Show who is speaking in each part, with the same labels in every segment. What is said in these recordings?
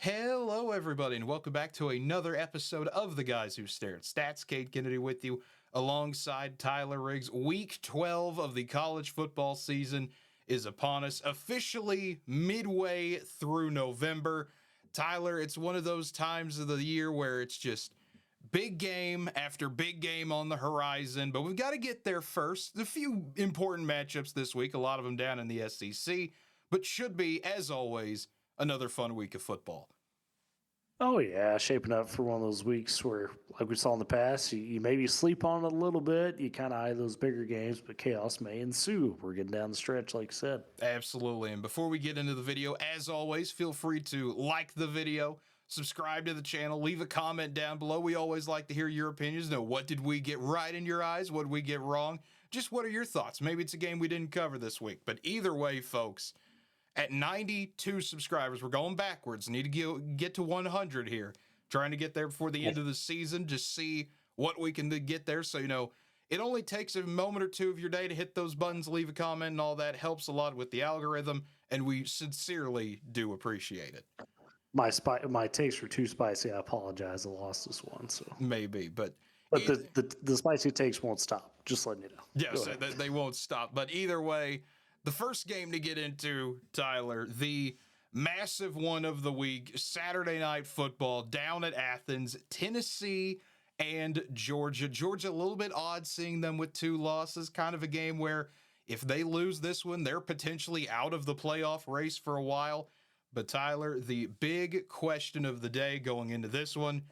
Speaker 1: Hello, everybody, and welcome back to another episode of The Guys Who Stare at Stats. Cade Kennedy with you alongside Tyler Riggs. Week 12 of the college football season is upon us, officially midway through November. Tyler, it's one of those times of the year where it's just big game after big game on the horizon, but we've got to get there first. A few important matchups this week, a lot of them down in the SEC, but should be, as always, another fun week of football.
Speaker 2: Oh yeah, shaping up for one of those weeks where, like we saw in the past, you maybe sleep on it a little bit. You kind of eye those bigger games, but chaos may ensue. We're getting down the stretch, like I said.
Speaker 1: Absolutely. And before we get into the video, as always, feel free to like the video, subscribe to the channel, leave a comment down below. We always like to hear your opinions. Know, what did we get right in your eyes? What did we get wrong? Just what are your thoughts? Maybe it's a game we didn't cover this week. But either way, folks, at 92 subscribers, we're going backwards. Need to get to 100 here. Trying to get there before the end of the season. Just see what we can get there. So, it only takes a moment or two of your day to hit those buttons, leave a comment, and all that helps a lot with the algorithm. And we sincerely do appreciate it.
Speaker 2: My takes were too spicy. I apologize. I lost this one. So
Speaker 1: maybe, but
Speaker 2: the spicy takes won't stop. Just letting you know.
Speaker 1: Yes, they won't stop. But either way, the first game to get into, Tyler, the massive one of the week, Saturday Night Football down at Athens, Tennessee and Georgia. Georgia, a little bit odd seeing them with two losses, kind of a game where if they lose this one, they're potentially out of the playoff race for a while. But Tyler, the big question of the day going into this one,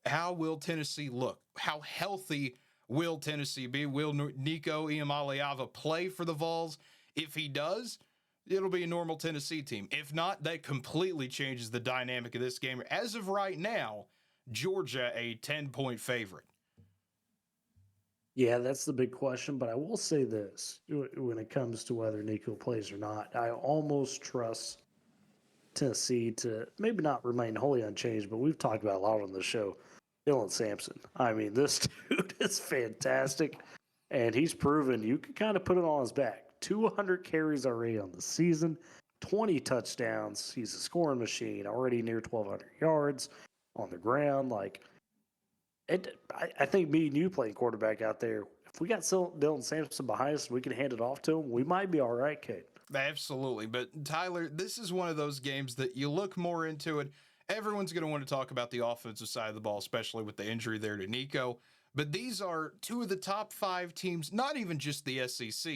Speaker 1: how will Tennessee look? How healthy will Tennessee be? Will Nico Iamaleava play for the Vols? If he does, it'll be a normal Tennessee team. If not, that completely changes the dynamic of this game. As of right now, Georgia a 10-point favorite.
Speaker 2: Yeah, that's the big question. But I will say this, when it comes to whether Nico plays or not, I almost trust Tennessee to maybe not remain wholly unchanged, but we've talked about a lot on the show. Dylan Sampson. I mean, this dude is fantastic, and he's proven you can kind of put it on his back. 200 carries already on the season, 20 touchdowns. He's a scoring machine, already near 1,200 yards on the ground. I think me and you playing quarterback out there, if we got Dylan Sampson behind us, we can hand it off to him. We might be all right, Kate.
Speaker 1: Absolutely. But Tyler, this is one of those games that you look more into it. Everyone's going to want to talk about the offensive side of the ball, especially with the injury there to Nico. But these are two of the top 5 teams, not even just the SEC,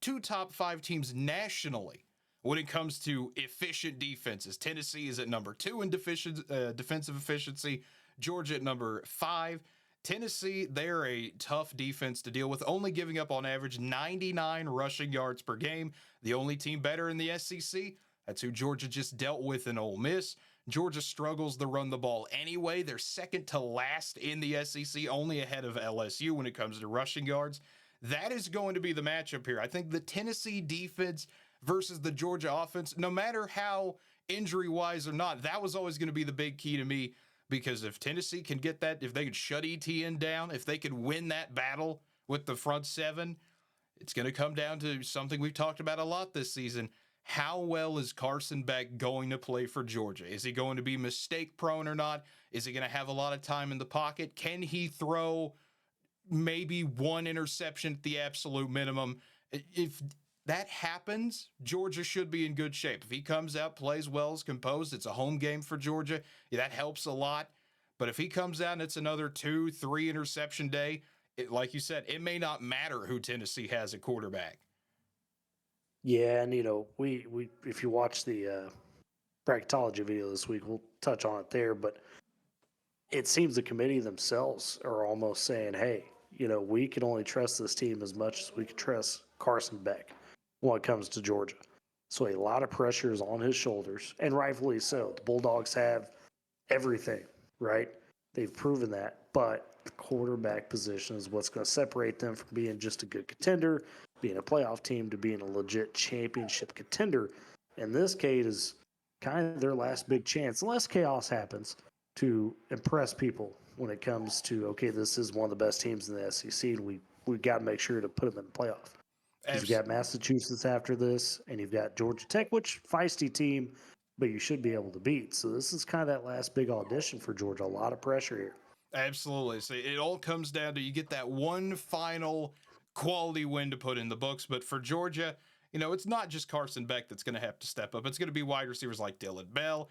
Speaker 1: 2 top 5 teams nationally when it comes to efficient defenses. Tennessee is at number 2 in defensive efficiency. Georgia at number 5. Tennessee, they're a tough defense to deal with, only giving up on average 99 rushing yards per game. The only team better in the SEC, that's who Georgia just dealt with in Ole Miss. Georgia struggles to run the ball anyway. They're second to last in the SEC, only ahead of LSU when it comes to rushing yards. That is going to be the matchup here. I think the Tennessee defense versus the Georgia offense, no matter how injury-wise or not, that was always going to be the big key to me, because if Tennessee can get that, if they could shut ETN down, if they could win that battle with the front 7, it's going to come down to something we've talked about a lot this season. How well is Carson Beck going to play for Georgia? Is he going to be mistake prone or not? Is he going to have a lot of time in the pocket? Can he throw maybe one interception at the absolute minimum? If that happens, Georgia should be in good shape. If he comes out, plays well, is composed, it's a home game for Georgia, that helps a lot. But if he comes out and it's another 2-3 interception day, like you said, it may not matter who Tennessee has at quarterback.
Speaker 2: Yeah, and we if you watch the bracketology video this week, we'll touch on it there. But it seems the committee themselves are almost saying, "Hey, we can only trust this team as much as we can trust Carson Beck when it comes to Georgia." So a lot of pressure is on his shoulders, and rightfully so. The Bulldogs have everything, right? They've proven that, but the quarterback position is what's going to separate them from being just a good contender, being a playoff team, to being a legit championship contender. And this, Cade, is kind of their last big chance, unless chaos happens, to impress people when it comes to, okay, this is one of the best teams in the SEC, and we got to make sure to put them in the playoff. You've got Massachusetts after this, and you've got Georgia Tech, which feisty team, but you should be able to beat. So this is kind of that last big audition for Georgia. A lot of pressure here.
Speaker 1: Absolutely. So it all comes down to you get that one final quality win to put in the books. But for Georgia, it's not just Carson Beck that's going to have to step up. It's going to be wide receivers like Dylan Bell,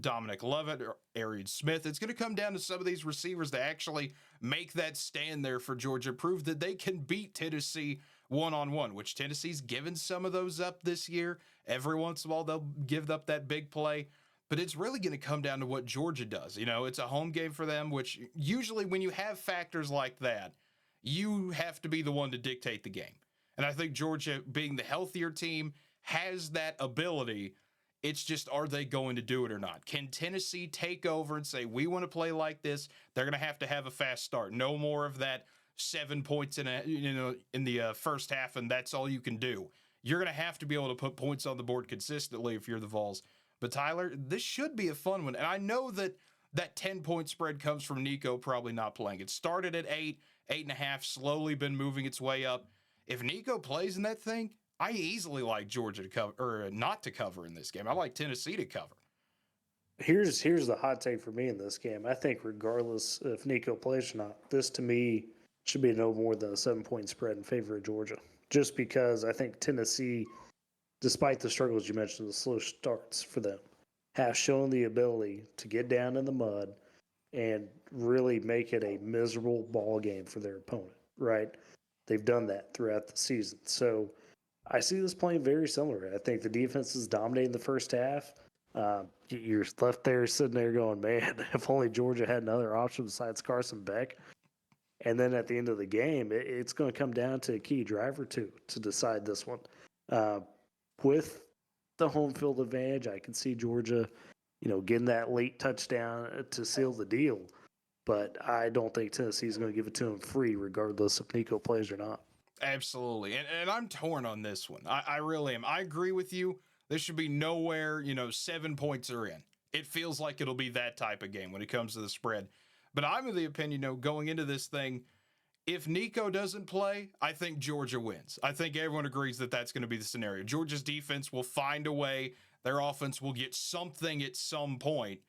Speaker 1: Dominic Lovett, or Arian Smith. It's going to come down to some of these receivers to actually make that stand there for Georgia, prove that they can beat Tennessee one-on-one, which Tennessee's given some of those up this year. Every once in a while, they'll give up that big play. But it's really going to come down to what Georgia does. It's a home game for them, which usually when you have factors like that, you have to be the one to dictate the game. And I think Georgia, being the healthier team, has that ability. It's just, are they going to do it or not? Can Tennessee take over and say, we want to play like this? They're going to have a fast start. No more of that 7 points in the first half, and that's all you can do. You're going to have to be able to put points on the board consistently if you're the Vols. But Tyler, this should be a fun one. And I know that 10-point spread comes from Nico probably not playing. It started at 8.5, slowly been moving its way up. If Nico plays in that thing, I easily like Georgia to cover, or not to cover in this game. I like Tennessee to cover.
Speaker 2: Here's the hot take for me in this game. I think regardless if Nico plays or not, this to me should be no more than a 7-point spread in favor of Georgia. Just because I think Tennessee, despite the struggles you mentioned, the slow starts for them, have shown the ability to get down in the mud and really make it a miserable ball game for their opponent, right? They've done that throughout the season. So I see this playing very similar. I think the defense is dominating the first half. You're left there sitting there going, man, if only Georgia had another option besides Carson Beck. And then at the end of the game, it's going to come down to a key drive or two to decide this one. With the home field advantage, I can see Georgia, getting that late touchdown to seal the deal. But I don't think Tennessee is going to give it to them free, regardless if Nico plays or not.
Speaker 1: Absolutely. And I'm torn on this one. I really am. I agree with you. This should be nowhere, 7 points are in. It feels like it'll be that type of game when it comes to the spread. But I'm of the opinion, going into this thing, if Nico doesn't play, I think Georgia wins. I think everyone agrees that that's going to be the scenario. Georgia's defense will find a way. Their offense will get something at some point.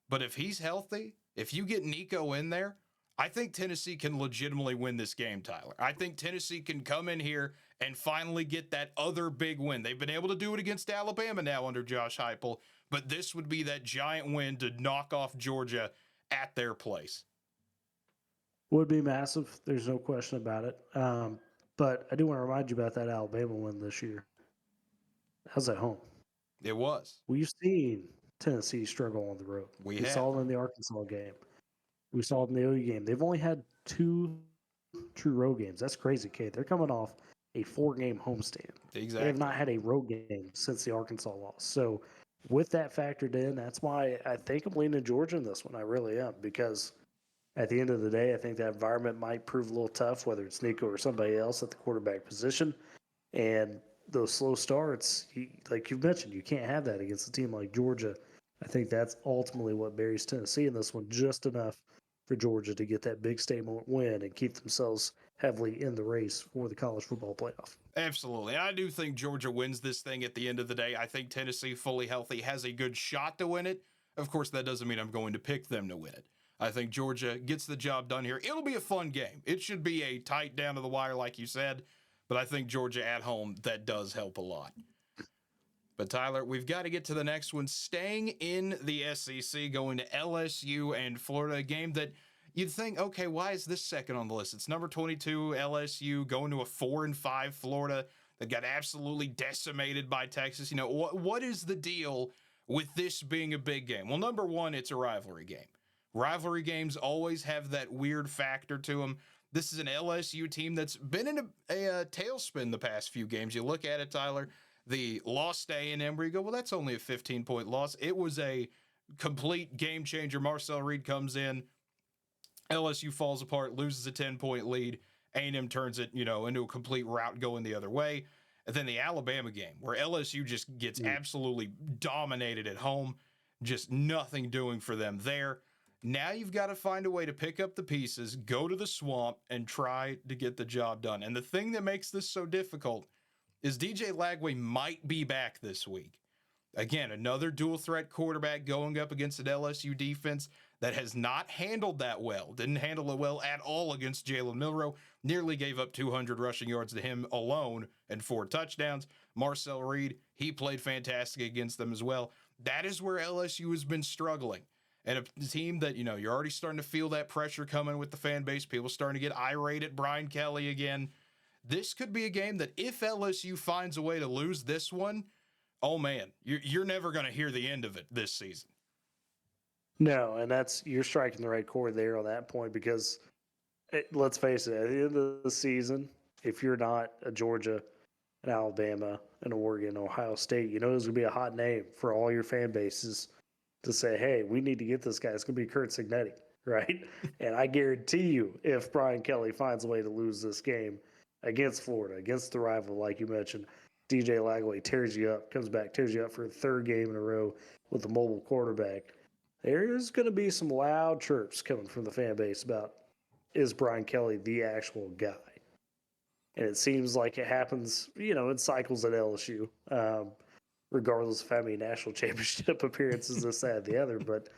Speaker 1: But if he's healthy, if you get Nico in there, I think Tennessee can legitimately win this game, Tyler. I think Tennessee can come in here and finally get that other big win. They've been able to do it against Alabama now under Josh Heupel, but this would be that giant win to knock off Georgia at their place.
Speaker 2: Would be massive. There's no question about it. But I do want to remind you about that Alabama win this year. How's that home?
Speaker 1: It was.
Speaker 2: We've seen Tennessee struggle on the road. We saw it in the Arkansas game. We saw it in the OU game. They've only had 2 true road games. That's crazy, Cade. They're coming off a 4-game homestand.
Speaker 1: Exactly.
Speaker 2: They have not had a road game since the Arkansas loss. So with that factored in, that's why I think I'm leaning Georgia in this one. I really am, because at the end of the day, I think that environment might prove a little tough, whether it's Nico or somebody else at the quarterback position. And those slow starts, like you've mentioned, you can't have that against a team like Georgia. I think that's ultimately what buries Tennessee in this one, just enough for Georgia to get that big statement win and keep themselves heavily in the race for the college football playoff.
Speaker 1: Absolutely. I do think Georgia wins this thing at the end of the day. I think Tennessee, fully healthy, has a good shot to win it. Of course, that doesn't mean I'm going to pick them to win it. I think Georgia gets the job done here. It'll be a fun game. It should be a tight down to the wire, like you said, but I think Georgia at home, that does help a lot. But Tyler, we've got to get to the next one. Staying in the SEC, going to LSU and Florida, a game that you'd think, okay, why is this second on the list? It's number 22 LSU going to a 4-5 Florida that got absolutely decimated by Texas. What is the deal with this being a big game? Well, number one, it's a rivalry game. Rivalry games always have that weird factor to them. This is an LSU team that's been in a tailspin the past few games. You look at it, Tyler, the loss to A&M, where you go, well, that's only a 15-point loss. It was a complete game changer. Marcel Reed comes in, LSU falls apart, loses a 10-point lead. A&M turns it, into a complete rout going the other way. And then the Alabama game, where LSU just gets absolutely dominated at home, just nothing doing for them there. Now you've got to find a way to pick up the pieces, go to the swamp, and try to get the job done. And the thing that makes this so difficult is DJ Lagway might be back this week. Again, another dual threat quarterback going up against an LSU defense that has not handled that well. Didn't handle it well at all against Jalen Milroe. Nearly gave up 200 rushing yards to him alone and 4 touchdowns. Marcel Reed, he played fantastic against them as well. That is where LSU has been struggling. And a team that, you're already starting to feel that pressure coming with the fan base. People starting to get irate at Brian Kelly again. This could be a game that if LSU finds a way to lose this one, oh man, you're never going to hear the end of it this season.
Speaker 2: No, and you're striking the right chord there on that point because let's face it, at the end of the season, if you're not a Georgia, an Alabama, an Oregon, Ohio State, there's going to be a hot name for all your fan bases to say, hey, we need to get this guy. It's going to be Curt Cignetti, right? And I guarantee you, if Brian Kelly finds a way to lose this game against Florida, against the rival, like you mentioned, DJ Lagway tears you up, comes back, tears you up for a third game in a row with a mobile quarterback. There's going to be some loud chirps coming from the fan base about, is Brian Kelly the actual guy? And it seems like it happens, in cycles at LSU, regardless of how many national championship appearances this, that, and the other. But,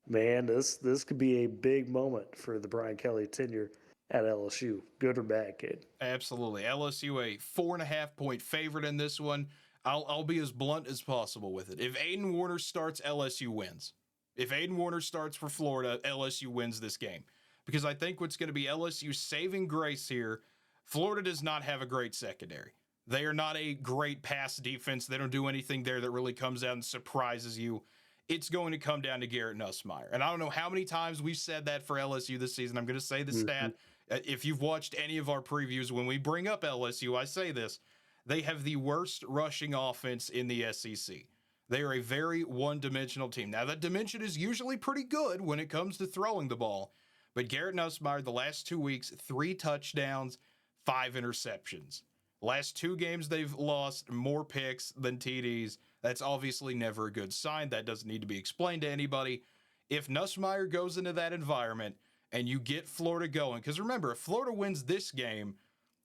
Speaker 2: man, this could be a big moment for the Brian Kelly tenure at LSU, good or bad, kid.
Speaker 1: Absolutely. LSU a 4.5-point favorite in this one. I'll be as blunt as possible with it. If Aiden Warner starts, LSU wins. If Aiden Warner starts for Florida, LSU wins this game. Because I think what's going to be LSU's saving grace here, Florida does not have a great secondary. They are not a great pass defense. They don't do anything there that really comes out and surprises you. It's going to come down to Garrett Nussmeier. And I don't know how many times we've said that for LSU this season. I'm going to say the stat. If you've watched any of our previews, when we bring up LSU, I say this. They have the worst rushing offense in the SEC. They are a very one-dimensional team. Now, that dimension is usually pretty good when it comes to throwing the ball. But Garrett Nussmeier, the last 2 weeks, 3 touchdowns, 5 interceptions. Last 2 games, they've lost more picks than TDs. That's obviously never a good sign. That doesn't need to be explained to anybody. If Nussmeier goes into that environment and you get Florida going, because remember, if Florida wins this game,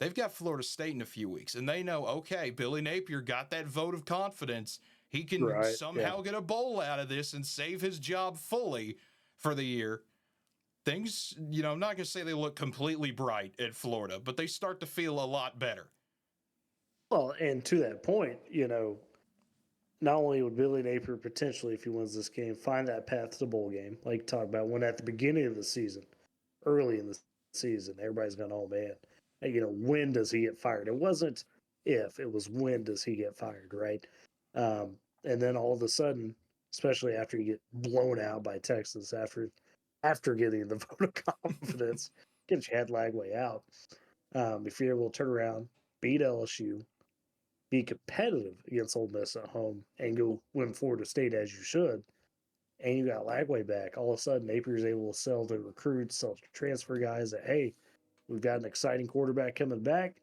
Speaker 1: they've got Florida State in a few weeks, and they know, okay, Billy Napier got that vote of confidence. He can somehow get a bowl out of this and save his job fully for the year. Things, I'm not going to say they look completely bright at Florida, but they start to feel a lot better.
Speaker 2: Well, and to that point, not only would Billy Napier potentially, if he wins this game, find that path to the bowl game, like you talked about, when at the beginning of the season, early in the season, everybody's going, oh man, when does he get fired? It wasn't if, it was when does he get fired, right? And then all of a sudden, especially after you get blown out by Texas, after getting the vote of confidence, get your head Lagway out. If you're able to turn around, beat LSU, be competitive against Ole Miss at home, and go win Florida State as you should, and you got Lagway back, all of a sudden Napier's able to sell to recruits, sell to transfer guys that, hey, we've got an exciting quarterback coming back.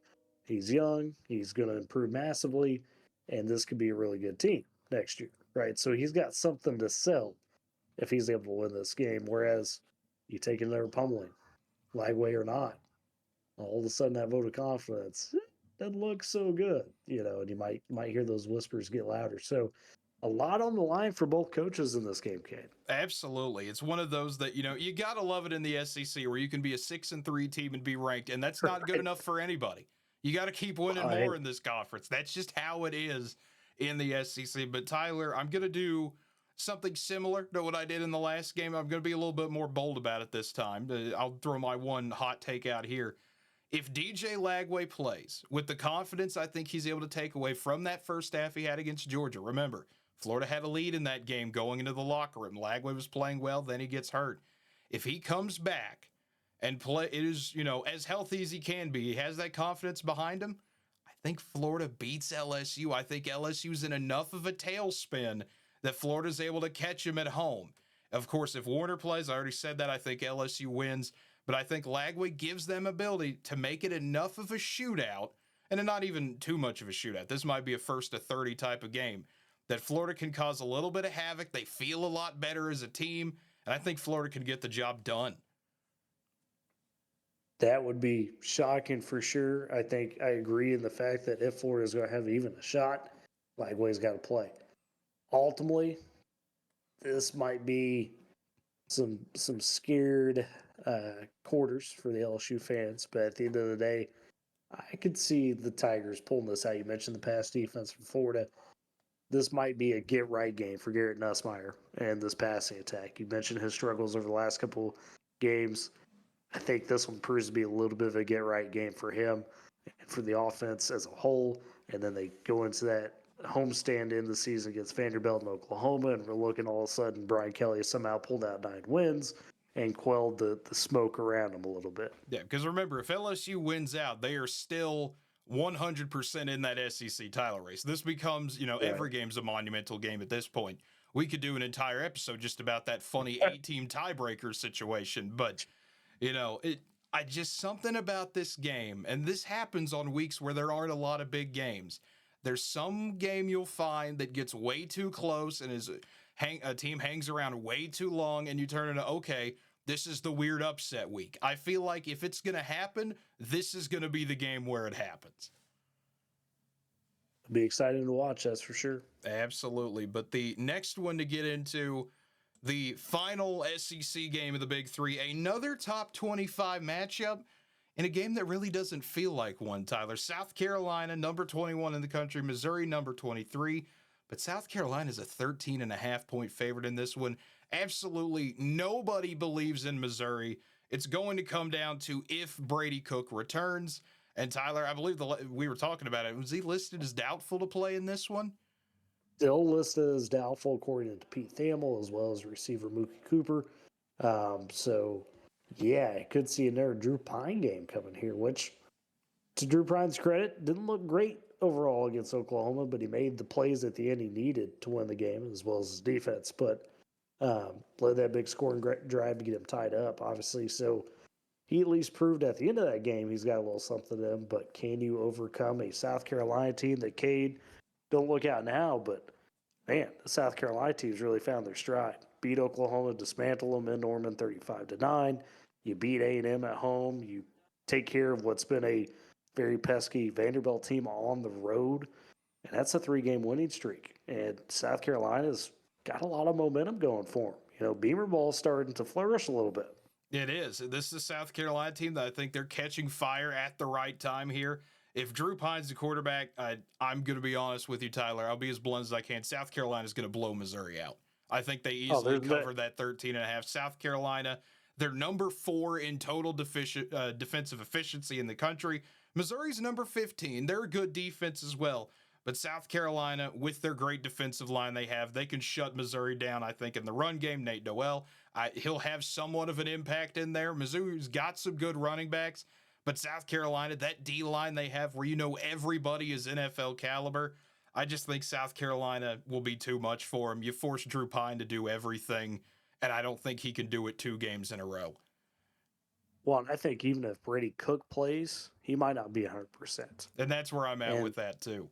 Speaker 2: He's young. He's going to improve massively, and this could be a really good team next year, right? So he's got something to sell if he's able to win this game, whereas you take another pummeling, Lagway or not, all of a sudden that vote of confidence doesn't look so good, and you might hear those whispers get louder. So a lot on the line for both coaches in this game, Cade.
Speaker 1: Absolutely. It's one of those that, you got to love it in the SEC where you can be a 6-3 team and be ranked, and that's not good enough for anybody. You got to keep winning more in this conference. That's just how it is in the SEC. But Tyler, I'm going to do something similar to what I did in the last game. I'm going to be a little bit more bold about it this time. I'll throw my one hot take out here. If DJ Lagway plays with the confidence I think he's able to take away from that first half he had against Georgia, remember, Florida had a lead in that game going into the locker room. Lagway was playing well, then he gets hurt. If he comes back and is, as healthy as he can be, he has that confidence behind him, I think Florida beats LSU. I think LSU's in enough of a tailspin that Florida's able to catch him at home. Of course, if Warner plays, I already said that, I think LSU wins. But I think Lagway gives them ability to make it enough of a shootout, and not even too much of a shootout. This might be a 1-30 type of game, that Florida can cause a little bit of havoc. They feel a lot better as a team, and I think Florida can get the job done.
Speaker 2: That would be shocking for sure. I think I agree in the fact that if Florida is going to have even a shot, Lagway's got to play. ultimately, this might be some scared quarters for the LSU fans, but at the end of the day, I could see the Tigers pulling this out. You mentioned the pass defense from Florida. This might be a get right game for Garrett Nussmeier and this passing attack. You mentioned his struggles over the last couple games. I think this one proves to be a little bit of a get right game for him and for the offense as a whole. And then they go into that homestand in the season against Vanderbilt and Oklahoma, and we're looking all of a sudden Brian Kelly somehow pulled out 9 wins and quelled the smoke around him a little bit.
Speaker 1: Yeah, because remember, if LSU wins out, they are still 100% in that SEC title race. This becomes, every game's a monumental game at this point. We could do an entire episode just about that funny 8-team tiebreaker situation, but I just something about this game, and this happens on weeks where there aren't a lot of big games. There's some game you'll find that gets way too close and a team hangs around way too long, and you turn into, okay, this is the weird upset week. I feel like if it's going to happen, this is going to be the game where it happens.
Speaker 2: It'll be exciting to watch, that's for sure.
Speaker 1: Absolutely. But the next one to get into, the final SEC game of the Big Three, another top 25 matchup in a game that really doesn't feel like one, Tyler. South Carolina, number 21 in the country, Missouri, number 23. But South Carolina is a 13.5-point favorite in this one. Absolutely nobody believes in Missouri. It's going to come down to if Brady Cook returns. And Tyler, I believe we were talking about it. Was he listed as doubtful to play in this one?
Speaker 2: Still listed as doubtful according to Pete Thamel, as well as receiver Mookie Cooper. I could see another Drew Pine game coming here, which, to Drew Pine's credit, didn't look great overall against Oklahoma, but he made the plays at the end he needed to win the game, as well as his defense. But led that big scoring drive to get him tied up, obviously. So he at least proved at the end of that game he's got a little something in him. But can you overcome a South Carolina team that Cade, don't look out now, but man, the South Carolina team's really found their stride. Beat Oklahoma, dismantle them in Norman 35-9. You beat A&M at home. You take care of what's been a very pesky Vanderbilt team on the road. And that's a 3-game winning streak. And South Carolina's got a lot of momentum going for them. Beamer ball's starting to flourish a little bit.
Speaker 1: It is. This is a South Carolina team that I think they're catching fire at the right time here. If Drew Pine's the quarterback, I'm going to be honest with you, Tyler. I'll be as blunt as I can. South Carolina's going to blow Missouri out. I think they easily cover that 13.5. South Carolina, they're number 4 in total defensive efficiency in the country. Missouri's number 15. They're a good defense as well. But South Carolina, with their great defensive line they can shut Missouri down, I think, in the run game. Nate Noel, he'll have somewhat of an impact in there. Missouri's got some good running backs. But South Carolina, that D-line they have where everybody is NFL caliber, I just think South Carolina will be too much for him. You force Drew Pine to do everything, and I don't think he can do it 2 games in a row.
Speaker 2: Well, I think even if Brady Cook plays, he might not be 100%.
Speaker 1: And that's where I'm at with that too.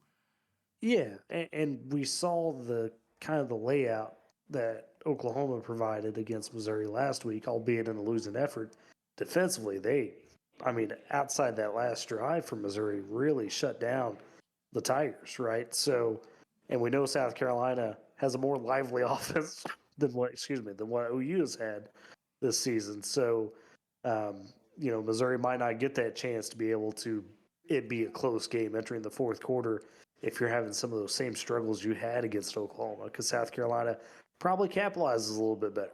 Speaker 2: Yeah, and we saw the kind of the layout that Oklahoma provided against Missouri last week, albeit in a losing effort. Defensively, outside that last drive from Missouri, really shut down the Tigers, right? So, and we know South Carolina has a more lively offense than what OU has had this season. So, Missouri might not get that chance to be able to it be a close game entering the fourth quarter if you're having some of those same struggles you had against Oklahoma, because South Carolina probably capitalizes a little bit better.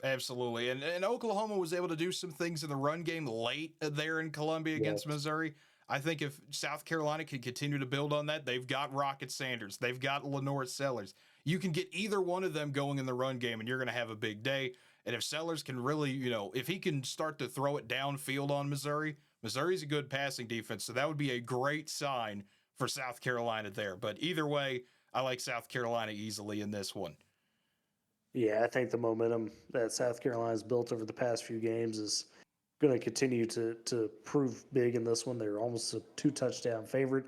Speaker 1: Absolutely. And Oklahoma was able to do some things in the run game late there in Columbia against Missouri. I think if South Carolina can continue to build on that, they've got Rocket Sanders. They've got Lenore Sellers. You can get either one of them going in the run game, and you're going to have a big day. And if Sellers can really, if he can start to throw it downfield on Missouri, Missouri's a good passing defense. So that would be a great sign for South Carolina there. But either way, I like South Carolina easily in this one.
Speaker 2: Yeah, I think the momentum that South Carolina's built over the past few games is going to continue to prove big in this one. They're almost a 2-touchdown favorite.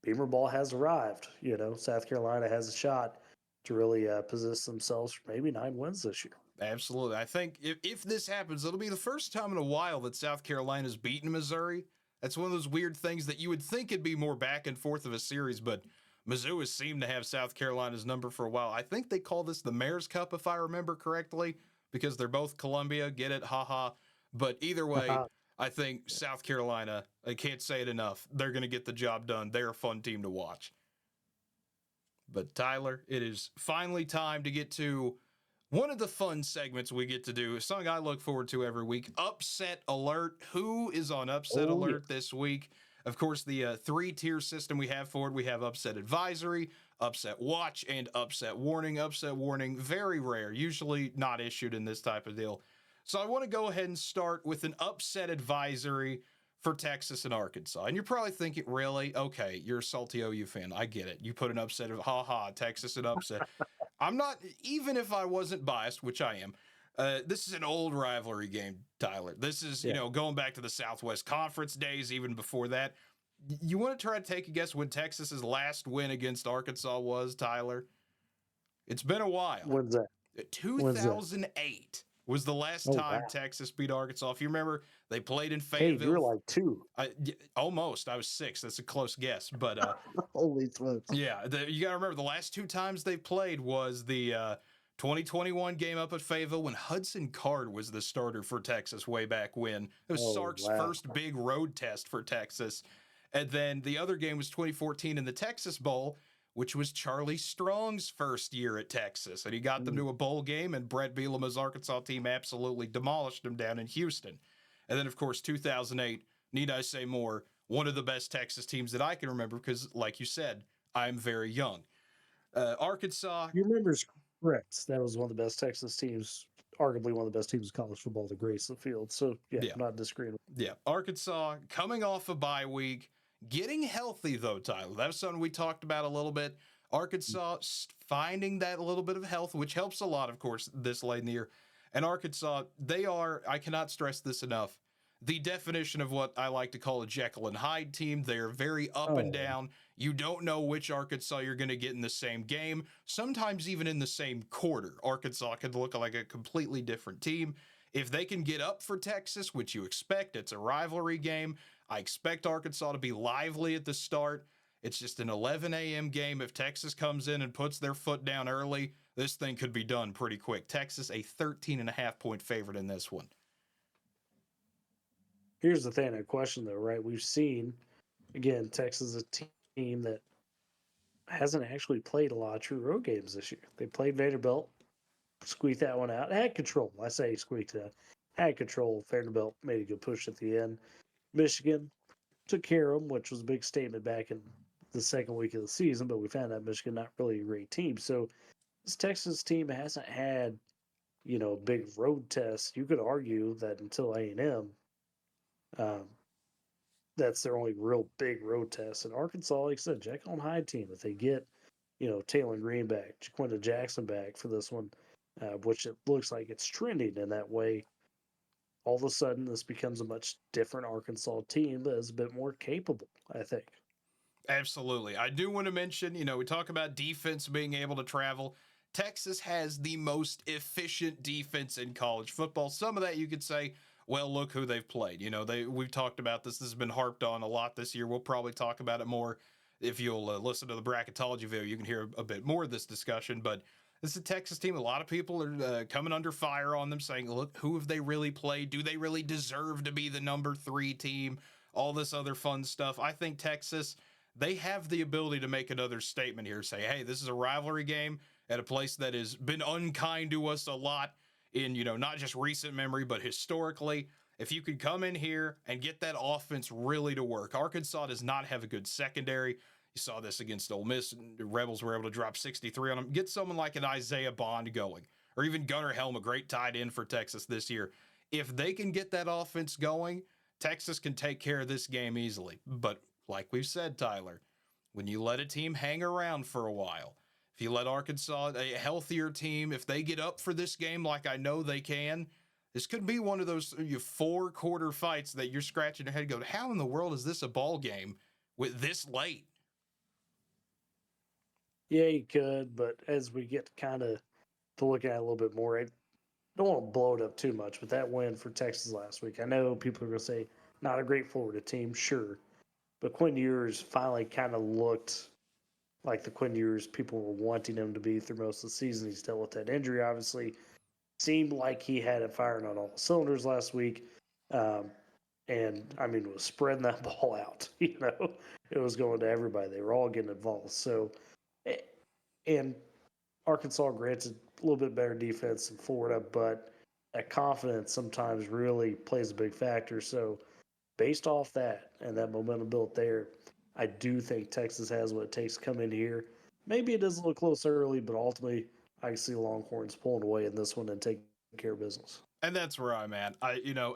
Speaker 2: Beamer ball has arrived. South Carolina has a shot to really possess themselves for maybe 9 wins this year.
Speaker 1: Absolutely. I think if this happens, it'll be the first time in a while that South Carolina's beaten Missouri. That's one of those weird things that you would think it'd be more back and forth of a series, but Mizzou has seemed to have South Carolina's number for a while. I think they call this the Mayor's Cup, if I remember correctly, because they're both Columbia. Get it? Haha. But either way, I think South Carolina, I can't say it enough, they're going to get the job done. They're a fun team to watch. But Tyler, it is finally time to get to one of the fun segments we get to do, something I look forward to every week, Upset Alert. Who is on Upset Alert this week? Of course, the three-tier system we have for it. We have Upset Advisory, Upset Watch, and Upset Warning. Upset Warning, very rare, usually not issued in this type of deal. So I want to go ahead and start with an Upset Advisory for Texas and Arkansas. And you're probably thinking, really? Okay, you're a salty OU fan. I get it. You put an upset of, Texas and upset. I'm not, even if I wasn't biased, which I am, this is an old rivalry game, Tyler. This is, going back to the Southwest Conference days, even before that. You want to try to take a guess when Texas's last win against Arkansas was, Tyler? It's been a while.
Speaker 2: When's that?
Speaker 1: 2008 was the last time Texas beat Arkansas. If you remember, they played in Fayetteville.
Speaker 2: Hey, you were like 2.
Speaker 1: Almost. I was 6. That's a close guess. But
Speaker 2: holy smokes.
Speaker 1: Yeah, you got to remember the last 2 times they played was the 2021 game up at Fayetteville when Hudson Card was the starter for Texas way back when. It was Sark's first big road test for Texas. And then the other game was 2014 in the Texas Bowl, which was Charlie Strong's first year at Texas. And he got them to a bowl game, and Brett Bielema's Arkansas team absolutely demolished them down in Houston. And then, of course, 2008, need I say more, one of the best Texas teams that I can remember because, like you said, I'm very young. Arkansas.
Speaker 2: Your memory's correct. That was one of the best Texas teams, arguably one of the best teams in college football to grace the field. So, I'm not disagreeing.
Speaker 1: Yeah, Arkansas coming off a bye week. Getting healthy, though, Tyler. That was something we talked about a little bit. Arkansas finding that little bit of health, which helps a lot, of course, this late in the year. And Arkansas, they are, I cannot stress this enough, the definition of what I like to call a Jekyll and Hyde team. They're very up and down. You don't know which Arkansas you're going to get in the same game, sometimes even in the same quarter. Arkansas could look like a completely different team. If they can get up for Texas, which you expect, it's a rivalry game. I expect Arkansas to be lively at the start. It's just an 11 a.m. game. If Texas comes in and puts their foot down early, this thing could be done pretty quick. Texas, a 13.5-point favorite in this one.
Speaker 2: Here's the thing, that question, though, right? We've seen, again, Texas is a team that hasn't actually played a lot of true road games this year. They played Vanderbilt, squeaked that one out. Had control. I say squeaked it out. Had control. Vanderbilt made a good push at the end. Michigan took care of them, which was a big statement back in the second week of the season, but we found out Michigan not really a great team. So this Texas team hasn't had, a big road test. You could argue that until A&M, that's their only real big road test. And Arkansas, like I said, Jekyll and Hyde team. If they get, Taylor Green back, Jaquinta Jackson back for this one, which it looks like it's trending in that way, all of a sudden this becomes a much different Arkansas team that is a bit more capable, I think.
Speaker 1: Absolutely. I do want to mention, we talk about defense being able to travel. Texas has the most efficient defense in college football. Some of that you could say, well, look who they've played. We've talked about this. This has been harped on a lot this year. We'll probably talk about it more. If you'll listen to the bracketology video, you can hear a bit more of this discussion. But this is a Texas team. A lot of people are coming under fire on them, saying, look, who have they really played? Do they really deserve to be the number 3 team? All this other fun stuff. I think Texas, they have the ability to make another statement here. Say, hey, this is a rivalry game at a place that has been unkind to us a lot in, not just recent memory, but historically. If you could come in here and get that offense really to work. Arkansas does not have a good secondary. You saw this against Ole Miss. The Rebels were able to drop 63 on them. Get someone like an Isaiah Bond going, or even Gunnar Helm, a great tight end for Texas this year. If they can get that offense going, Texas can take care of this game easily. But like we've said, Tyler, when you let a team hang around for a while, if you let Arkansas, a healthier team, if they get up for this game like I know they can, this could be one of those 4-quarter fights that you're scratching your head going, how in the world is this a ball game with this late?
Speaker 2: Yeah, you could, but as we get kind of to look at it a little bit more, I don't want to blow it up too much, but that win for Texas last week, I know people are going to say, not a great Florida team, sure, but Quinn Ewers finally kind of looked like the Quinn Ewers people were wanting him to be through most of the season. He's dealt with that injury, obviously. Seemed like he had it firing on all cylinders last week. Um, and I mean, was spreading that ball out. It was going to everybody. They were all getting involved. So, and Arkansas, granted, a little bit better defense than Florida, but that confidence sometimes really plays a big factor. So, based off that and that momentum built there, I do think Texas has what it takes to come in here. Maybe it is a little close early, but ultimately, I see Longhorns pulling away in this one and taking care of business.
Speaker 1: And that's where I'm at.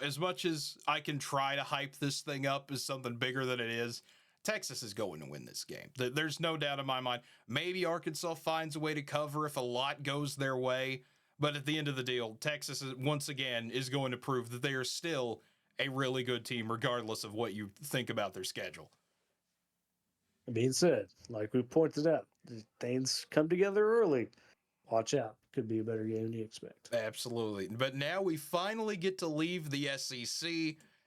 Speaker 1: As much as I can try to hype this thing up as something bigger than it is, Texas is going to win this game. There's no doubt in my mind. Maybe Arkansas finds a way to cover if a lot goes their way. But at the end of the deal, Texas once again is going to prove that they are still a really good team, regardless of what you think about their schedule.
Speaker 2: Being said, like we pointed out, things come together early. Watch out. Could be a better game than you expect.
Speaker 1: Absolutely. But now we finally get to leave the SEC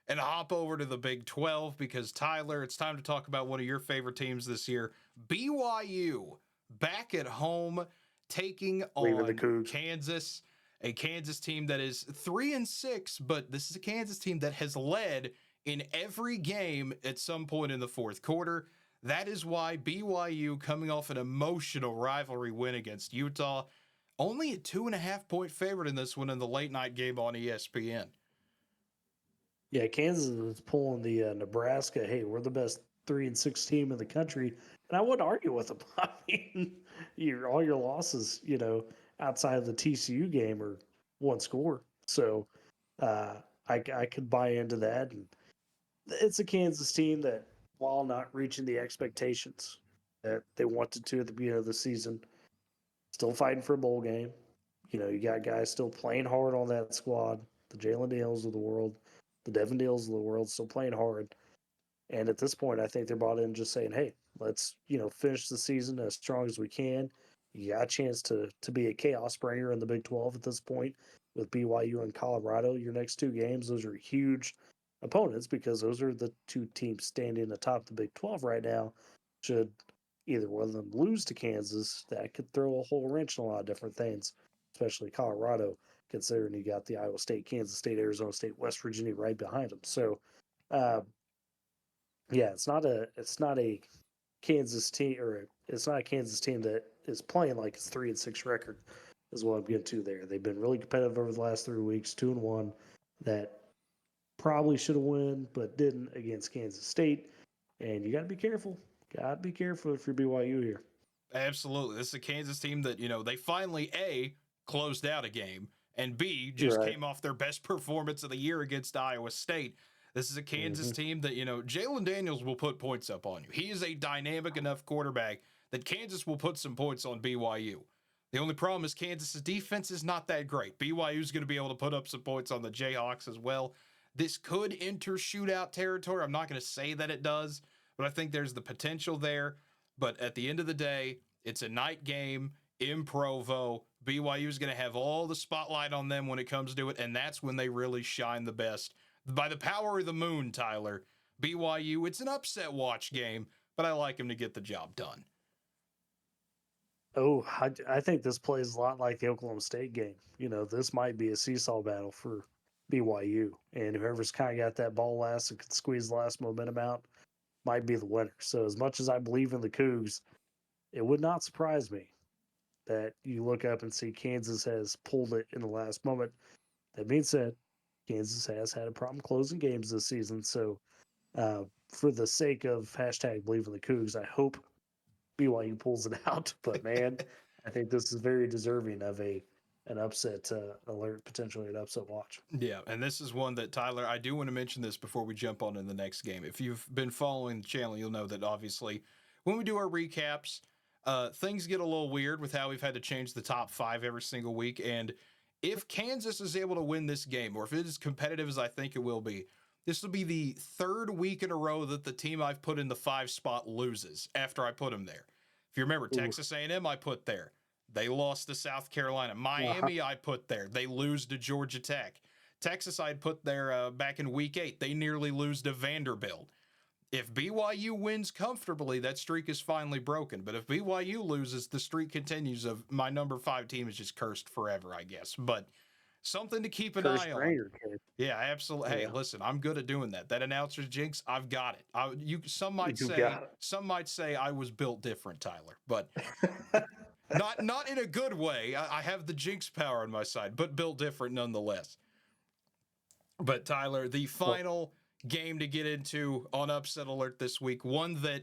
Speaker 1: and hop over to the Big 12 because, Tyler, it's time to talk about one of your favorite teams this year, BYU, back at home, taking on Kansas, a Kansas team that is 3-6, but this is a Kansas team that has led in every game at some point in the fourth quarter. That is why BYU, coming off an emotional rivalry win against Utah, only a 2.5-point favorite in this one in the late night game on ESPN.
Speaker 2: Yeah, Kansas is pulling the Nebraska. Hey, we're the best 3-6 team in the country, and I wouldn't argue with them. I mean, all your losses, outside of the TCU game are one score. So I could buy into that. And it's a Kansas team that, while not reaching the expectations that they wanted to at the beginning of the season, still fighting for a bowl game. You got guys still playing hard on that squad, the Jalen Dales of the world, the Devin Dales of the world, still playing hard. And at this point, I think they're bought in just saying, hey, let's, finish the season as strong as we can. You got a chance to be a chaos bringer in the Big 12 at this point with BYU and Colorado. Your next two games, those are huge opponents because those are the two teams standing atop the Big 12 right now. Should either one of them lose to Kansas, that could throw a whole wrench in a lot of different things, especially Colorado, considering you got the Iowa State, Kansas State, Arizona State, West Virginia right behind them. So, yeah, it's not a Kansas team, or it's not a Kansas team that is playing like it's 3-6 record, is what I'm getting to there. They've been really competitive over the last 3 weeks, 2-1, that probably should have won, but didn't against Kansas State. And you got to be careful. Got to be careful if you're BYU here.
Speaker 1: Absolutely. This is a Kansas team that, they finally, A, closed out a game, and B, just came off their best performance of the year against Iowa State. This is a Kansas team that, Jalen Daniels will put points up on you. He is a dynamic enough quarterback that Kansas will put some points on BYU. The only problem is Kansas's defense is not that great. BYU is going to be able to put up some points on the Jayhawks as well. This could enter shootout territory. I'm not going to say that it does, but I think there's the potential there. But at the end of the day, it's a night game in Provo. BYU is going to have all the spotlight on them when it comes to it, and that's when they really shine the best. By the power of the moon, Tyler, BYU, it's an upset watch game, but I like them to get the job done.
Speaker 2: Oh, I think this plays a lot like the Oklahoma State game. This might be a seesaw battle for BYU, and whoever's kind of got that ball last and can squeeze the last momentum out might be the winner. So as much as I believe in the Cougs, it would not surprise me that you look up and see Kansas has pulled it in the last moment. That being said, Kansas has had a problem closing games this season. So for the sake of hashtag believe in the Cougs, I hope BYU pulls it out. But man, I think this is very deserving of an upset alert, potentially an upset watch.
Speaker 1: Yeah, and this is one that, Tyler, I do want to mention this before we jump on in the next game. If you've been following the channel, you'll know that obviously when we do our recaps, things get a little weird with how we've had to change the top 5 every single week. And if Kansas is able to win this game, or if it is competitive as I think it will be, this will be the 3rd week in a row that the team I've put in the 5 spot loses after I put them there. If you remember, Texas A&M I put there. They lost to South Carolina. Miami I put there. They lose to Georgia Tech. Texas I'd put there back in week 8. They nearly lose to Vanderbilt. If BYU wins comfortably, that streak is finally broken. But if BYU loses, the streak continues of my number 5 team is just cursed forever, I guess. But something to keep an
Speaker 2: Curse
Speaker 1: eye on.
Speaker 2: Stranger kid.
Speaker 1: Yeah, absolutely. Hey,
Speaker 2: Yeah.
Speaker 1: listen, I'm good at doing that. That announcer's jinx, I've got it. Some might
Speaker 2: You
Speaker 1: say,
Speaker 2: got
Speaker 1: I was built different, Tyler, but
Speaker 2: it.
Speaker 1: not in a good way. I have the jinx power on my side, but built different nonetheless. But Tyler, the final game to get into on Upset Alert this week, one that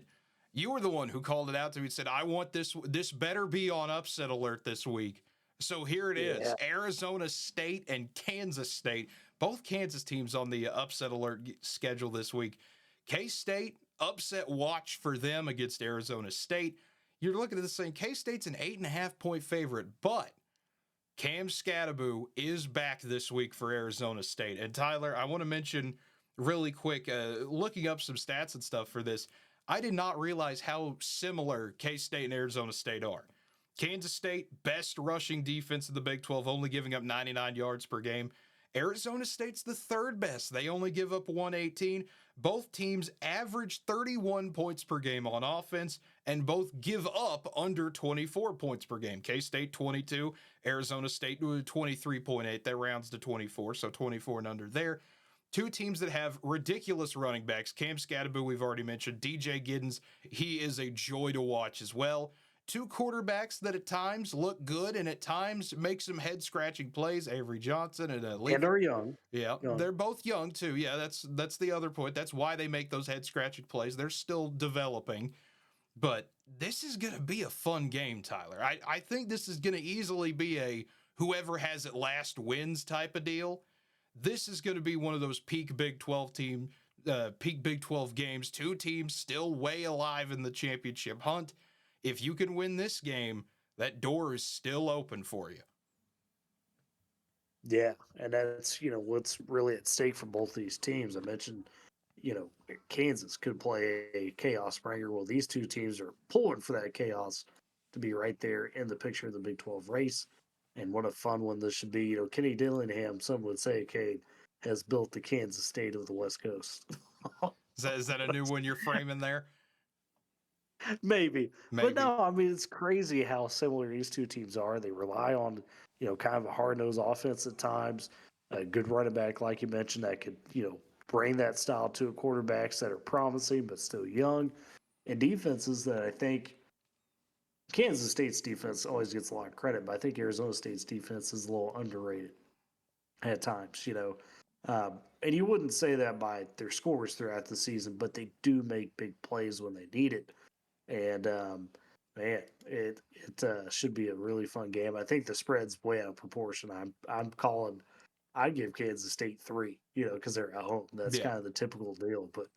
Speaker 1: you were the one who called it out to me and said, I want this better be on Upset Alert this week. So here it is. Arizona State and Kansas State, both Kansas teams on the Upset Alert schedule this week. K-State, upset watch for them against Arizona State. You're looking at this saying K-State's an 8.5-point favorite, but Cam Scatterbo is back this week for Arizona State. And Tyler, I want to mention really quick, looking up some stats and stuff for this, I did not realize how similar K-State and Arizona State are. Kansas State, best rushing defense in the Big 12, only giving up 99 yards per game. Arizona State's the third best. They only give up 118. Both teams average 31 points per game on offense, and both give up under 24 points per game. K-State 22, Arizona State 23.8. That rounds to 24, so 24 and under there. Two teams that have ridiculous running backs. Cam Scatterbo, we've already mentioned. DJ Giddens, he is a joy to watch as well. Two quarterbacks that at times look good and at times make some head-scratching plays. Avery Johnson and
Speaker 2: And are young.
Speaker 1: Yeah, they're both young too. Yeah, that's the other point. That's why they make those head-scratching plays. They're still developing. But this is going to be a fun game, Tyler. I think this is going to easily be a whoever has it last wins type of deal. This is going to be one of those peak Big 12 games. Two teams still way alive in the championship hunt. If you can win this game, that door is still open for you.
Speaker 2: Yeah, and that's what's really at stake for both these teams. I mentioned, Kansas could play a chaos bringer. Well, these two teams are pulling for that chaos to be right there in the picture of the Big 12 race. And what a fun one this should be. Kenny Dillingham, some would say, Cade, has built the Kansas State of the West Coast.
Speaker 1: Is that a new one you're framing there?
Speaker 2: Maybe. But no, I mean, it's crazy how similar these two teams are. They rely on, kind of a hard-nosed offense at times, a good running back, like you mentioned, that could, bring that style to quarterbacks that are promising but still young, and defenses that I think Kansas State's defense always gets a lot of credit, but I think Arizona State's defense is a little underrated at times, and you wouldn't say that by their scores throughout the season, but they do make big plays when they need it. And man, it should be a really fun game. I think the spread's way out of proportion. I'd give Kansas State 3, because they're at home. That's kind of the typical deal. But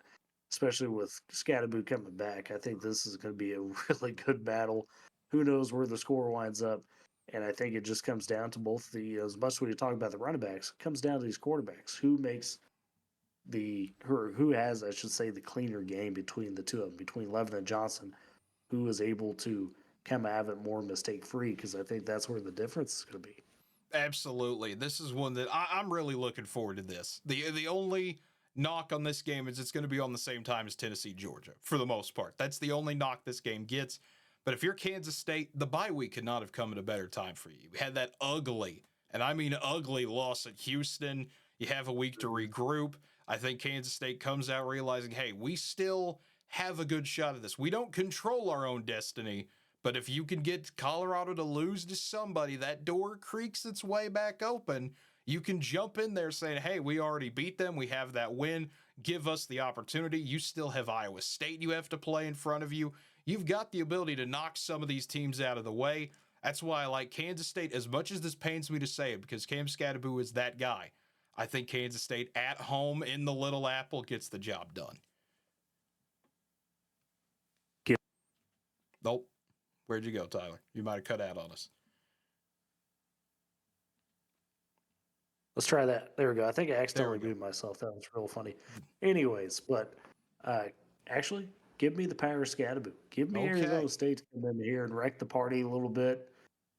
Speaker 2: especially with Scatterbo coming back, I think this is going to be a really good battle. Who knows where the score winds up? And I think it just comes down to both as much as we talk about the running backs, it comes down to these quarterbacks. Who has, I should say, the cleaner game between the two of them, between Levin and Johnson, who is able to come out of it more mistake-free, because I think that's where the difference is going to be.
Speaker 1: Absolutely. This is one that I'm really looking forward to this. The only knock on this game is it's going to be on the same time as Tennessee, Georgia, for the most part. That's the only knock this game gets. But if you're Kansas State, the bye week could not have come at a better time for you. We had that ugly, and I mean ugly, loss at Houston. You have a week to regroup. I think Kansas State comes out realizing, hey, we still have a good shot at this. We don't control our own destiny, but if you can get Colorado to lose to somebody, that door creaks its way back open. You can jump in there saying, hey, we already beat them. We have that win. Give us the opportunity. You still have Iowa State you have to play in front of you. You've got the ability to knock some of these teams out of the way. That's why I like Kansas State, as much as this pains me to say it, because Cam Scatterbo is that guy. I think Kansas State at home in the Little Apple gets the job done. Nope. Where'd you go, Tyler? You might have cut out on us.
Speaker 2: Let's try that. There we go. I think I accidentally muted myself. That was real funny. Anyways, but actually, give me the power of Scatterbo. Give me Arizona State to come in here and wreck the party a little bit.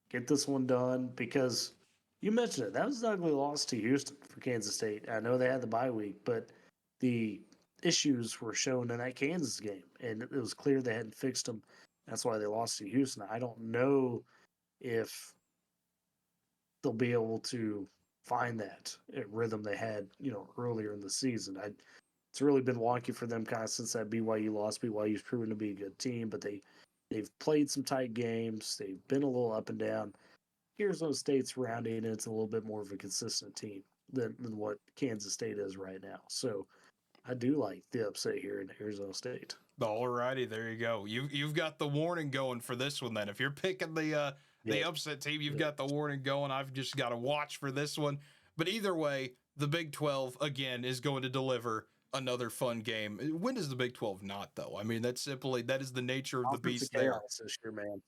Speaker 2: Get this one done, because you mentioned it. That was an ugly loss to Houston for Kansas State. I know they had the bye week, but issues were shown in that Kansas game, and it was clear they hadn't fixed them. That's why they lost to Houston. I don't know if they'll be able to find that rhythm they had, earlier in the season. It's really been wonky for them kind of since that BYU loss. BYU's proven to be a good team, but they've played some tight games. They've been a little up and down. Arizona State's rounding, and it's a little bit more of a consistent team than what Kansas State is right now. So I do like the upset here in Arizona State.
Speaker 1: Alrighty, there you go. You've got the warning going for this one then. If you're picking the
Speaker 2: Yes.
Speaker 1: upset team, you've got the warning going. I've just got to watch for this one. But either way, the Big 12 again is going to deliver another fun game. When does the Big 12 not though? I mean, that is the nature of the beast there.
Speaker 2: Chaos this year, man.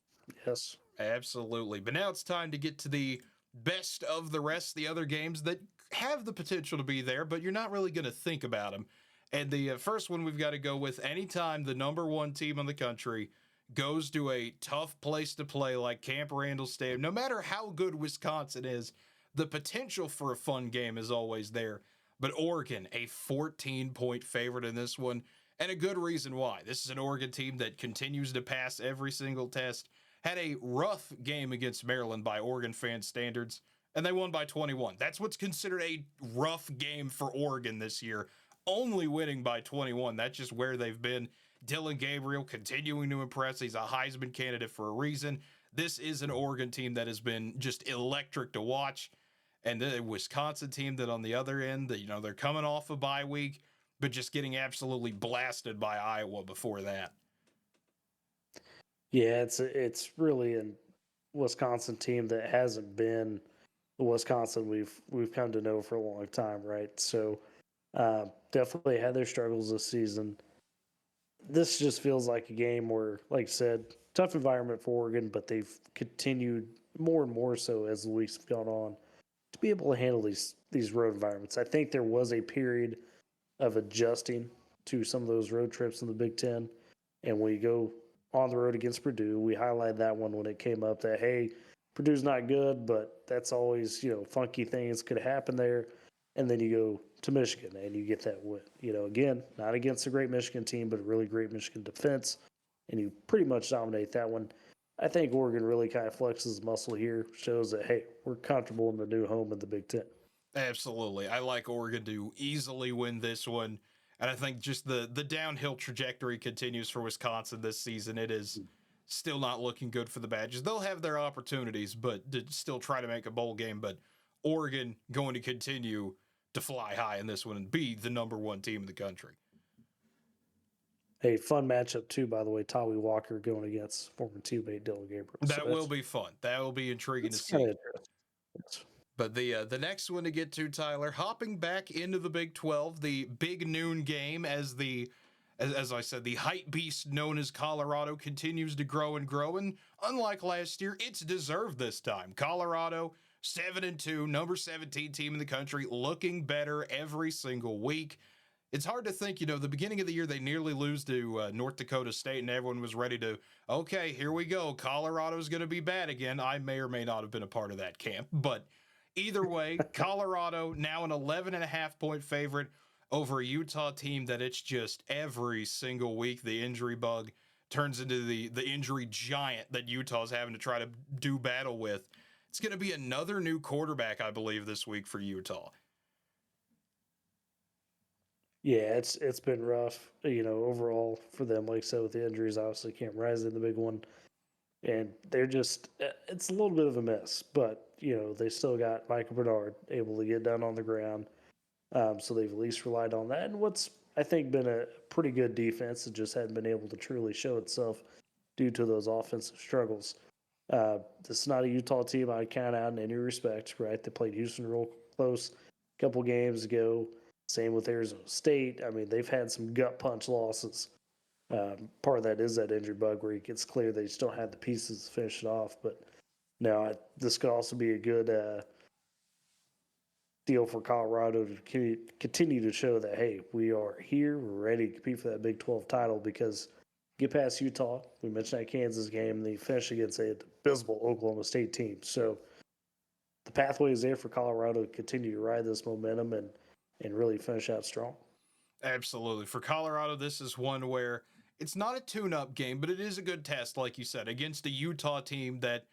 Speaker 2: Yes.
Speaker 1: Absolutely. But now it's time to get to the best of the rest, the other games that have the potential to be there, but you're not really going to think about them. And the first one we've got to go with anytime the number one team in the country goes to a tough place to play like Camp Randall Stadium, no matter how good Wisconsin is, the potential for a fun game is always there. But Oregon, a 14-point favorite in this one, and a good reason why. This is an Oregon team that continues to pass every single test. Had a rough game against Maryland by Oregon fan standards, and they won by 21. That's what's considered a rough game for Oregon this year, only winning by 21. That's just where they've been. Dylan Gabriel continuing to impress. He's a Heisman candidate for a reason. This is an Oregon team that has been just electric to watch. And the Wisconsin team that on the other end, they're coming off a bye week, but just getting absolutely blasted by Iowa before that.
Speaker 2: Yeah, it's really a Wisconsin team that hasn't been the Wisconsin we've come to know for a long time, right? So definitely had their struggles this season. This just feels like a game where, like I said, tough environment for Oregon, but they've continued more and more so as the weeks have gone on to be able to handle these road environments. I think there was a period of adjusting to some of those road trips in the Big Ten, and we go on the road against Purdue. We highlighted that one when it came up that, hey, Purdue's not good, but that's always, funky things could happen there. And then you go to Michigan and you get that win. Again, not against a great Michigan team, but a really great Michigan defense. And you pretty much dominate that one. I think Oregon really kind of flexes muscle here, shows that, hey, we're comfortable in the new home in the Big Ten.
Speaker 1: Absolutely. I like Oregon to easily win this one. And I think just the downhill trajectory continues for Wisconsin this season. It is still not looking good for the Badgers. They'll have their opportunities, but to still try to make a bowl game. But Oregon going to continue to fly high in this one and be the number one team in the country.
Speaker 2: A fun matchup too, by the way. Tawee Walker going against former teammate Dylan Gabriel.
Speaker 1: That will be fun. That will be intriguing to see.
Speaker 2: Yes.
Speaker 1: But the next one to get to, Tyler, hopping back into the Big 12, the big noon game as I said, the hype beast known as Colorado continues to grow and grow. And unlike last year, it's deserved this time. Colorado 7-2, number 17 team in the country, looking better every single week. It's hard to think, the beginning of the year, they nearly lose to North Dakota State, and everyone was ready to, okay, here we go. Colorado's going to be bad again. I may or may not have been a part of that camp, but either way, Colorado now an 11.5-point favorite over a Utah team that it's just every single week the injury bug turns into the injury giant that Utah's having to try to do battle with. It's going to be another new quarterback, I believe, this week for Utah.
Speaker 2: Yeah, it's been rough, overall for them. Like I said, with the injuries, obviously Cam Rising, the big one, and they're just it's a little bit of a mess. But they still got Michael Bernard able to get down on the ground, so they've at least relied on that. And what's I think been a pretty good defense that just hadn't been able to truly show itself due to those offensive struggles. This is not a Utah team I count out in any respect, right? They played Houston real close a couple games ago. Same with Arizona State. I mean, they've had some gut punch losses. Part of that is that injury bug where it gets clear they just don't have the pieces to finish it off. But no, this could also be a good deal for Colorado to continue to show that, hey, we are here, we're ready to compete for that Big 12 title because get past Utah. We mentioned that Kansas game, and they finish against an abysmal Oklahoma State team. So the pathway is there for Colorado to continue to ride this momentum and really finish out strong.
Speaker 1: Absolutely. For Colorado, this is one where it's not a tune-up game, but it is a good test, like you said, against a Utah team that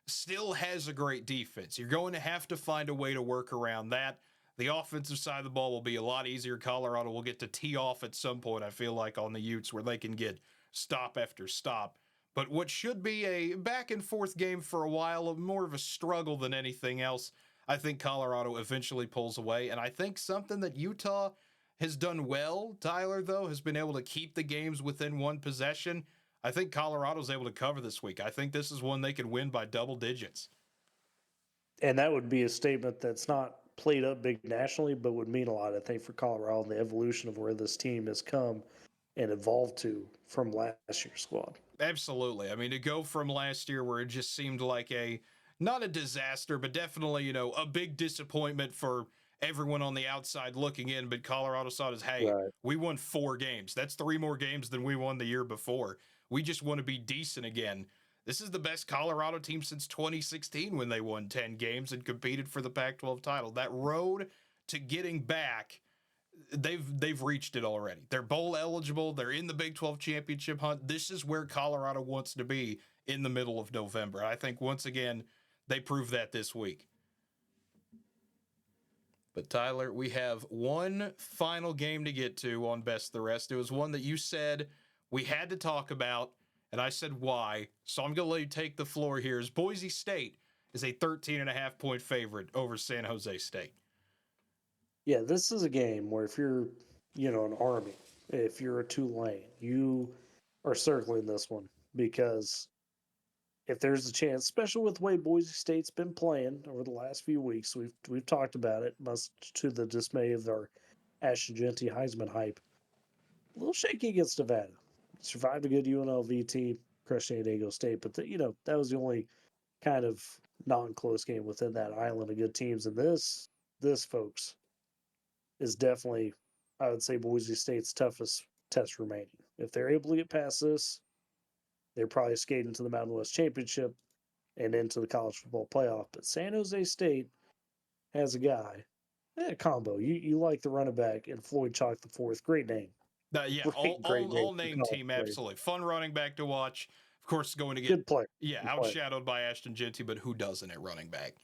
Speaker 1: still has a great defense. You're going to have to find a way to work around that. The offensive side of the ball will be a lot easier. Colorado will get to tee off at some point, I feel like, on the Utes where they can get stop after stop. But what should be a back and forth game for a while, more of a struggle than anything else, I think Colorado eventually pulls away. And I think something that Utah has done well, Tyler, though, has been able to keep the games within one possession. I think Colorado's able to cover this week. I think this is one they could win by double digits.
Speaker 2: And that would be a statement that's not played up big nationally, but would mean a lot, I think, for Colorado and the evolution of where this team has come and evolved to from last year's squad.
Speaker 1: Absolutely. I mean, to go from last year where it just seemed like a not a disaster, but definitely, a big disappointment for everyone on the outside looking in. But Colorado saw it as, hey,
Speaker 2: Right.
Speaker 1: we won 4 games. That's 3 more games than we won the year before. We just want to be decent again. This is the best Colorado team since 2016 when they won 10 games and competed for the Pac-12 title. That road to getting back, they've reached it already. They're bowl eligible. They're in the Big 12 championship hunt. This is where Colorado wants to be in the middle of November. I think once again they proved that this week. But Tyler, we have one final game to get to on Best the Rest. It was one that you said we had to talk about, and I said why. So I'm going to let you take the floor here. As Boise State is a 13.5-point favorite over San Jose State.
Speaker 2: Yeah, this is a game where if you're, an Army, if you're a Tulane, you are circling this one because if there's a chance, especially with the way Boise State's been playing over the last few weeks, we've talked about it, much to the dismay of our Ashton Genty Heisman hype. A little shaky against Nevada. Survived a good UNLV team, crushed San Diego State, but that was the only kind of non-close game within that island of good teams. And this folks, is definitely, I would say, Boise State's toughest test remaining. If they're able to get past this, they're probably skating to the Mountain West Championship and into the college football playoff. But San Jose State has a guy, a combo. You like the running back and Floyd Chalk the fourth. Great name.
Speaker 1: Yeah,
Speaker 2: Great name
Speaker 1: all name team, absolutely. Fun running back to watch. Of course, going to get
Speaker 2: good player.
Speaker 1: Yeah,
Speaker 2: Good
Speaker 1: outshadowed by Ashton Genty, but who doesn't at running back?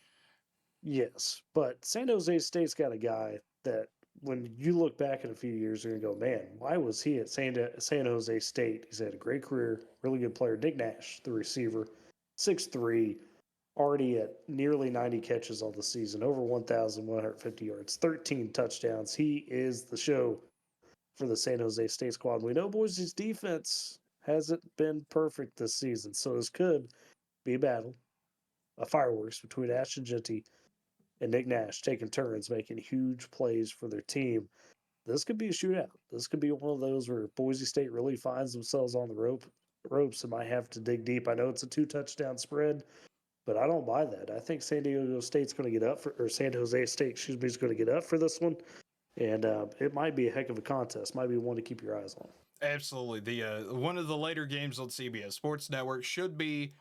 Speaker 2: Yes, but San Jose State's got a guy that when you look back in a few years, you're gonna go, man, why was he at San Jose State? He's had a great career, really good player. Nick Nash, the receiver, 6'3", already at nearly 90 catches on the season, over 1,150 yards, 13 touchdowns. He is the show for the San Jose State squad. We know Boise's defense hasn't been perfect this season, so this could be a battle, a fireworks between Ashton Genty and Nick Nash taking turns making huge plays for their team. This could be a shootout. This could be one of those where Boise State really finds themselves on the ropes and might have to dig deep. I know it's a 2-touchdown spread, but I don't buy that. I think San Diego State's going to get up or San Jose State, excuse me, is going to get up for this one, and it might be a heck of a contest. Might be one to keep your eyes on.
Speaker 1: Absolutely. The one of the later games on CBS Sports Network should be,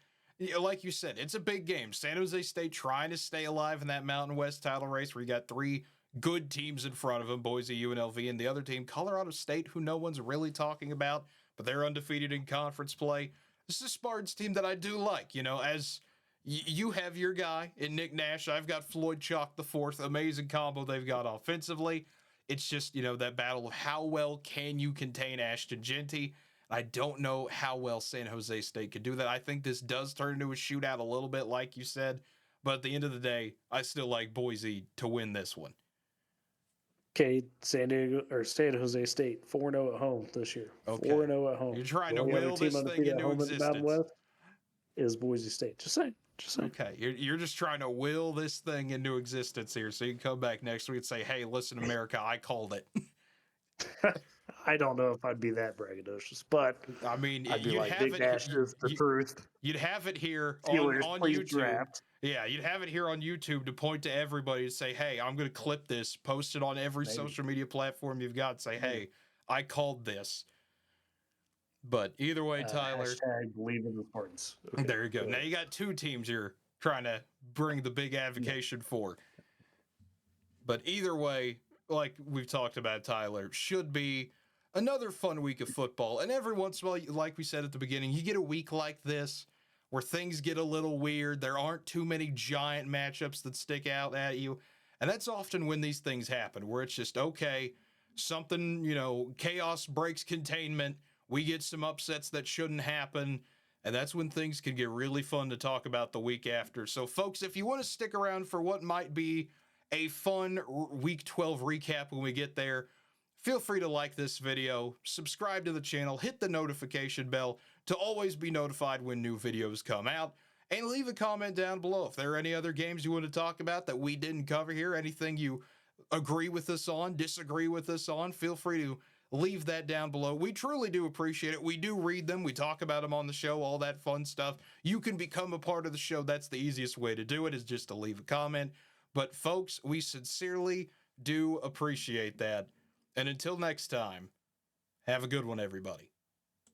Speaker 1: like you said, it's a big game. San Jose State trying to stay alive in that Mountain West title race where you got 3 good teams in front of them, Boise, UNLV, and the other team, Colorado State, who no one's really talking about, but they're undefeated in conference play. This is a Spartans team that I do like. As you have your guy in Nick Nash, I've got Floyd Chalk the fourth. Amazing combo they've got offensively. It's just, that battle of how well can you contain Ashton Genty. I don't know how well San Jose State could do that. I think this does turn into a shootout a little bit, like you said. But at the end of the day, I still like Boise to win this one.
Speaker 2: Cade, San Jose State, 4-0 at home this year.
Speaker 1: Okay.
Speaker 2: 4-0 at home.
Speaker 1: You're trying
Speaker 2: The
Speaker 1: to
Speaker 2: only other
Speaker 1: will
Speaker 2: team
Speaker 1: this thing
Speaker 2: undefeated at
Speaker 1: into
Speaker 2: home in the Mountain
Speaker 1: existence.
Speaker 2: West is Boise State. Just saying.
Speaker 1: Okay, you're just trying to will this thing into existence here, so you can come back next week and say, "Hey, listen, America, I called it."
Speaker 2: I don't know if I'd be that braggadocious, but
Speaker 1: I mean,
Speaker 2: I'd be
Speaker 1: you'd
Speaker 2: like,
Speaker 1: have
Speaker 2: Big
Speaker 1: it.
Speaker 2: Nash is the truth.
Speaker 1: You'd have it here
Speaker 2: Steelers,
Speaker 1: on
Speaker 2: please
Speaker 1: YouTube.
Speaker 2: draft.
Speaker 1: Yeah, you'd have it here on YouTube to point to everybody and say, "Hey, I'm going to clip this, post it on every social media platform you've got. Say, hey, I called this." But either way, Tyler.
Speaker 2: Hashtag believe in the Spartans. Okay,
Speaker 1: there you go. Now you got 2 teams you're trying to bring the big advocation for. But either way, like we've talked about, Tyler, should be another fun week of football. And every once in a while, like we said at the beginning, you get a week like this where things get a little weird. There aren't too many giant matchups that stick out at you. And that's often when these things happen, where it's just, okay, something, chaos breaks containment. We get some upsets that shouldn't happen. And that's when things can get really fun to talk about the week after. So, folks, if you want to stick around for what might be a fun Week 12 recap when we get there, feel free to like this video, subscribe to the channel, hit the notification bell to always be notified when new videos come out, and leave a comment down below if there are any other games you want to talk about that we didn't cover here, anything you agree with us on, disagree with us on, feel free to leave that down below. We truly do appreciate it. We do read them. We talk about them on the show, all that fun stuff. You can become a part of the show. That's the easiest way to do it, is just to leave a comment. But folks, we sincerely do appreciate that. And until next time, have a good one, everybody.